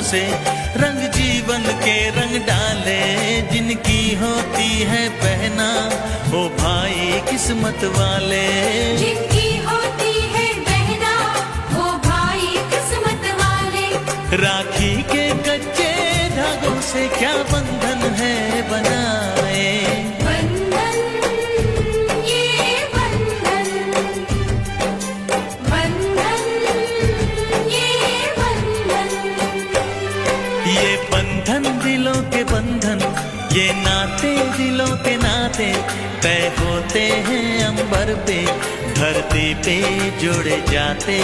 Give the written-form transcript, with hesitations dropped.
से रंग जीवन के रंग डाले, जिनकी होती है पहना ओ भाई किस्मत वाले, जिनकी होती है बहना ओ भाई किस्मत वाले। राखी के कच्चे धागों से क्या बंधन है बनाए, बंधन ये बंधन, बंधन ये बंधन, ये बंधन दिलों के बंधन, ये नाते दिलों के नाते तय होते हैं अंबर पे, धरती पे जोड़े जाते।